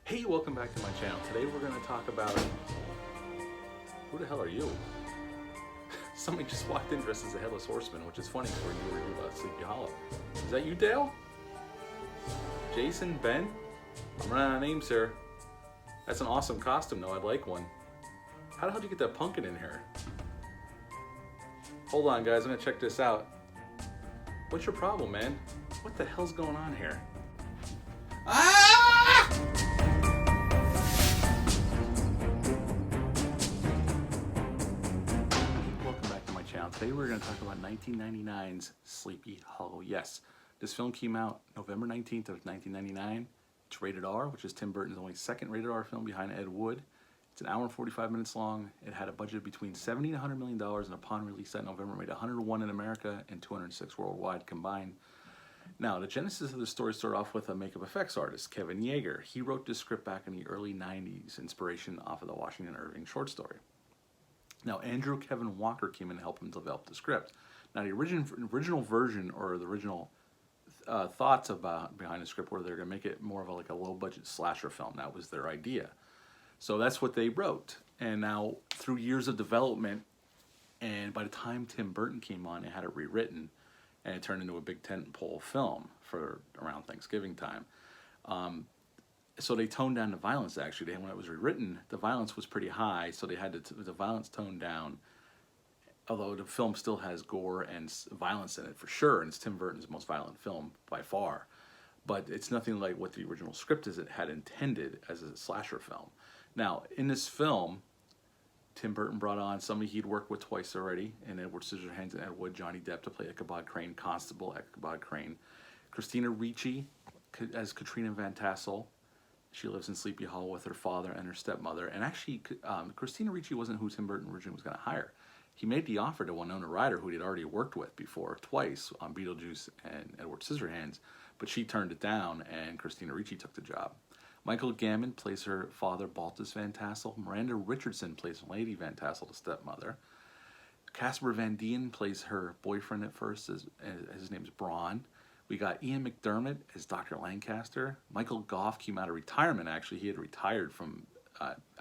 Hey, welcome back to my channel. Today we're going to talk about... Who the hell are you? Somebody just walked in dressed as a Headless Horseman, which is funny for you review about Sleepy Hollow. Is that you, Dale? Jason? Ben? I'm running out of names here. That's an awesome costume, though. I'd like one. How the hell did you get that pumpkin in here? Hold on, guys. I'm going to check this out. What's your problem, man? What the hell's going on here? Ah! Welcome back to my channel. Today we're going to talk about 1999's Sleepy Hollow. Yes, this film came out November 19th of 1999. It's rated R, which is Tim Burton's only second rated R film behind Ed Wood. It's an hour and 45 minutes long. It had a budget between $70 to $100 million, and upon release that November, made 101 in America and 206 worldwide combined. Now, the genesis of the story started off with a makeup effects artist, Kevin Yeager. He wrote this script back in the early 90s, inspiration off of the Washington Irving short story. Now, Andrew Kevin Walker came in to help him develop the script. Now, the original version, or the original thoughts behind the script, were they're going to make it more of like a low-budget slasher film. That was their idea. So that's what they wrote. And now, through years of development, and by the time Tim Burton came on, it had it rewritten, and it turned into a big tentpole film for around Thanksgiving time. So they toned down the violence, actually. When it was rewritten, the violence was pretty high, so they had the violence toned down, although the film still has gore and violence in it, for sure, and it's Tim Burton's most violent film by far. But it's nothing like what the original script had intended as a slasher film. Now, in this film, Tim Burton brought on somebody he'd worked with twice already, in Edward Scissorhands and Ed Wood, Johnny Depp to play Ichabod Crane, Constable Ichabod Crane. Christina Ricci as Katrina Van Tassel. She lives in Sleepy Hollow with her father and her stepmother. And actually, Christina Ricci wasn't who Tim Burton originally was going to hire. He made the offer to Winona Ryder, who he'd already worked with before twice on Beetlejuice and Edward Scissorhands, but she turned it down, and Christina Ricci took the job. Michael Gambon plays her father, Baltus Van Tassel. Miranda Richardson plays Lady Van Tassel, the stepmother. Casper Van Dien plays her boyfriend at first. His name's Braun. We got Ian McDermott as Dr. Lancaster. Michael Gough came out of retirement, actually. He had retired from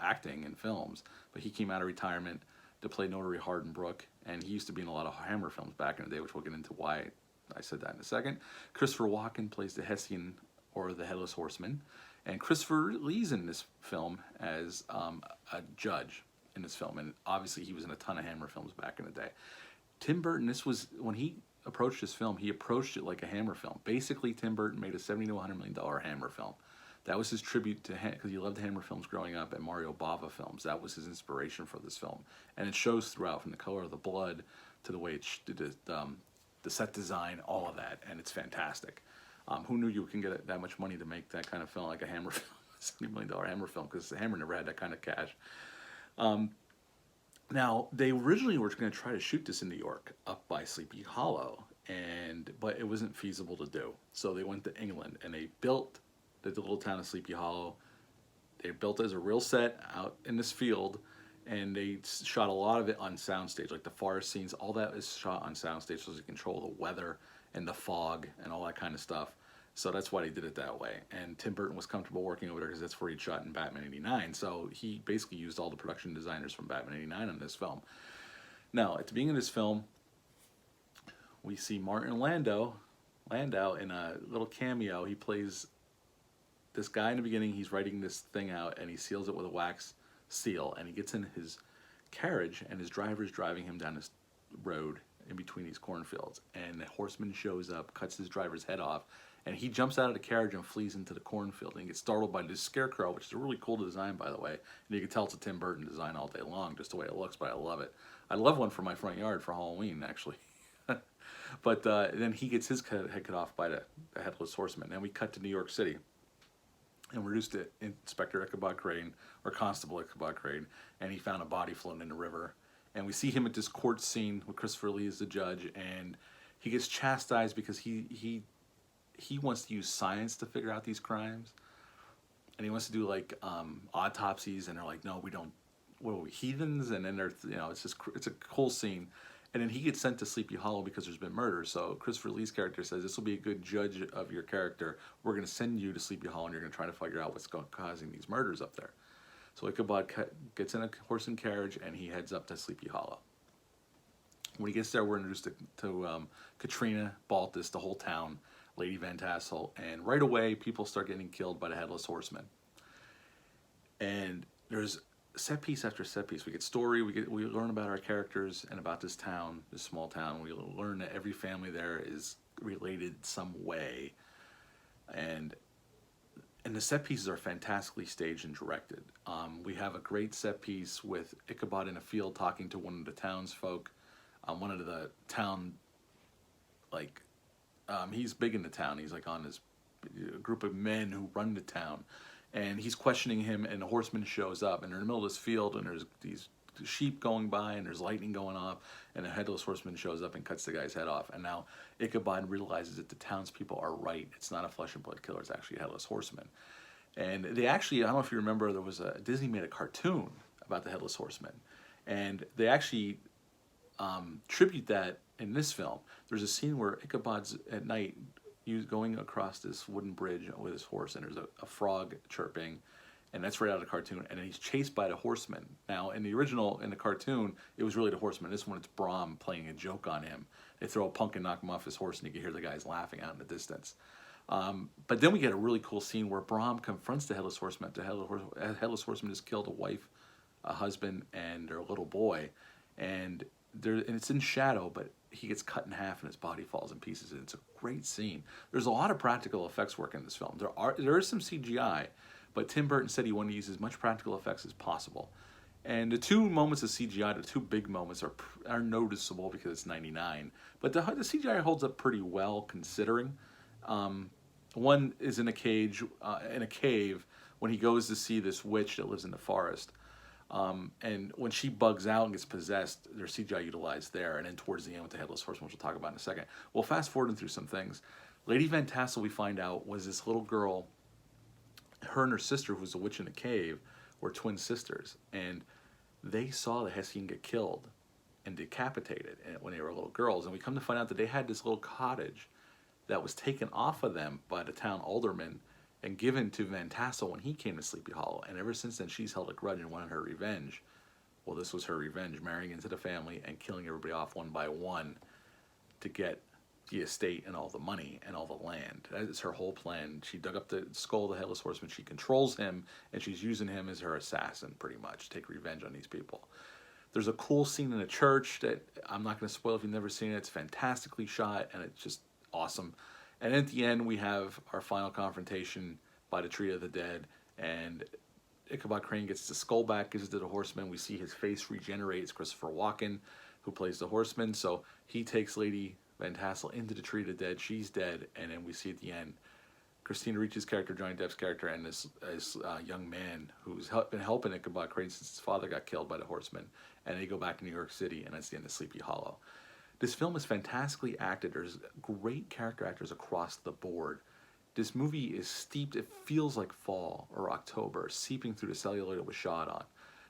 acting in films, but he came out of retirement to play Notary Hardenbrook, and he used to be in a lot of Hammer films back in the day, which we'll get into why I said that in a second. Christopher Walken plays the Hessian, or the Headless Horseman. And Christopher Lee's in this film as a judge in this film. And obviously he was in a ton of Hammer films back in the day. Tim Burton, when he approached this film, he approached it like a Hammer film. Basically, Tim Burton made a $70 to $100 million Hammer film. That was his tribute to, because he loved Hammer films growing up, and Mario Bava films. That was his inspiration for this film. And it shows throughout, from the color of the blood to the way it did the set design, all of that. And it's fantastic. Who knew you can get that much money to make that kind of film, like a Hammer film, $70 million Hammer film, because Hammer never had that kind of cash. Now, they originally were going to try to shoot this in New York, up by Sleepy Hollow, but it wasn't feasible to do. So they went to England, and they built the little town of Sleepy Hollow. They built it as a real set out in this field, and they shot a lot of it on soundstage, like the forest scenes. All that is shot on soundstage, so they control the weather and the fog and all that kind of stuff. So that's why they did it that way. And Tim Burton was comfortable working over there because that's where he'd shot in Batman '89. So he basically used all the production designers from Batman '89 on this film. Now, at the beginning of this film, we see Martin Landau in a little cameo. He plays this guy in the beginning. He's writing this thing out, and he seals it with a wax seal. And he gets in his carriage, and his driver's driving him down this road in between these cornfields, and the horseman shows up, cuts his driver's head off, and he jumps out of the carriage and flees into the cornfield, and he gets startled by this scarecrow, which is a really cool design, by the way, and you can tell it's a Tim Burton design all day long, just the way it looks, but I love it. I love one for my front yard for Halloween, actually. But then he gets his head cut off by the Headless Horseman, and we cut to New York City, and we're reduced to Inspector Ichabod Crane, or Constable Ichabod Crane, and he found a body floating in the river. And we see him at this court scene with Christopher Lee as the judge, and he gets chastised because he wants to use science to figure out these crimes, and he wants to do like autopsies, and they're like, no, we don't. What are we, heathens? And then it's a cool scene, And then he gets sent to Sleepy Hollow because there's been murder. So Christopher Lee's character says, this will be a good judge of your character. We're going to send you to Sleepy Hollow and you're going to try to figure out what's causing these murders up there. So Ichabod gets in a horse and carriage and he heads up to Sleepy Hollow. When he gets there, we're introduced to Katrina, Baltus, the whole town, Lady Van Tassel, and right away people start getting killed by the Headless Horseman. And there's set piece after set piece. We get story, we learn about our characters and about this town, this small town. We learn that every family there is related some way. And the set pieces are fantastically staged and directed. We have a great set piece with Ichabod in a field talking to one of the townsfolk. One of the town, like, he's big in the town. He's like on this group of men who run the town. And he's questioning him, and the horseman shows up. And they're in the middle of this field, and there's these sheep going by, and there's lightning going off. And the Headless Horseman shows up and cuts the guy's head off. And now Ichabod realizes that the townspeople are right. It's not a flesh and blood killer. It's actually a Headless Horseman. And they actually, I don't know if you remember, there was Disney made a cartoon about the Headless Horseman. And they actually tribute that in this film. There's a scene where Ichabod's at night going across this wooden bridge with his horse, and there's a frog chirping, and that's right out of the cartoon, and then he's chased by the horseman. Now, in the original, in the cartoon, it was really the horseman. This one, it's Brahm playing a joke on him. They throw a punk and knock him off his horse, and you can hear the guys laughing out in the distance. But then we get a really cool scene where Brahm confronts the Headless Horseman. The Headless Horseman has killed a wife, a husband, and their little boy, and it's in shadow, but he gets cut in half and his body falls in pieces. And it's a great scene. There's a lot of practical effects work in this film. There is some CGI, but Tim Burton said he wanted to use as much practical effects as possible. And the two moments of CGI, the two big moments, are noticeable because it's 99. But the CGI holds up pretty well considering. One is in a cage, in a cave, when he goes to see this witch that lives in the forest. And when she bugs out and gets possessed, there's CGI utilized there. And then towards the end with the Headless Horseman, which we'll talk about in a second. Well, fast forwarding through some things. Lady Van Tassel, we find out, was this little girl. Her and her sister, who was a witch in a cave, were twin sisters. And they saw the Hessian get killed and decapitated when they were little girls. And we come to find out that they had this little cottage that was taken off of them by the town alderman and given to Van Tassel when he came to Sleepy Hollow. And ever since then, she's held a grudge and wanted her revenge. Well, this was her revenge, marrying into the family and killing everybody off one by one to get the estate and all the money and all the land. That is her whole plan. She dug up the skull of the Headless Horseman. She controls him, and she's using him as her assassin, pretty much, to take revenge on these people. There's a cool scene in a church that I'm not going to spoil if you've never seen it. It's fantastically shot, and it's just awesome. And at the end, we have our final confrontation by the Tree of the Dead, and Ichabod Crane gets the skull back, gives it to the horseman. We see his face regenerate. It's Christopher Walken, who plays the horseman. So he takes Lady Van Tassel into the Tree of the Dead. She's dead, and then we see at the end Christina Ricci's character, Johnny Depp's character, and this young man who's been helping Ichabod Crane since his father got killed by the horseman. And they go back to New York City, and that's the end of Sleepy Hollow. This film is fantastically acted. There's great character actors across the board. This movie is steeped, it feels like fall or October, seeping through the celluloid it was shot on.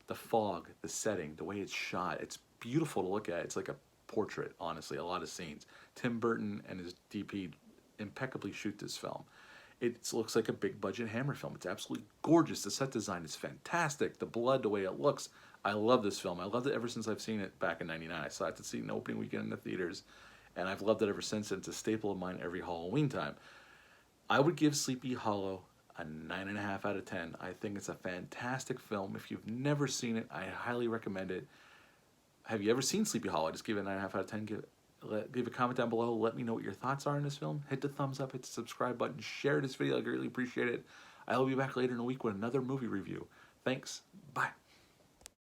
The fog, the setting, the way it's shot, it's beautiful to look at. It's like a portrait, honestly, a lot of scenes. Tim Burton and his DP impeccably shoot this film. It looks like a big budget Hammer film. It's absolutely gorgeous. The set design is fantastic. The blood, the way it looks. I love this film. I loved it ever since I've seen it back in '99. I saw it to see an opening weekend in the theaters, and I've loved it ever since. It's a staple of mine every Halloween time. I would give Sleepy Hollow a 9.5 out of 10. I think it's a fantastic film. If you've never seen it, I highly recommend it. Have you ever seen Sleepy Hollow? Just give it a 9.5 out of 10. Leave a comment down below. Let me know what your thoughts are on this film. Hit the thumbs up, hit the subscribe button, share this video. I greatly appreciate it. I'll be back later in the week with another movie review. Thanks. Bye.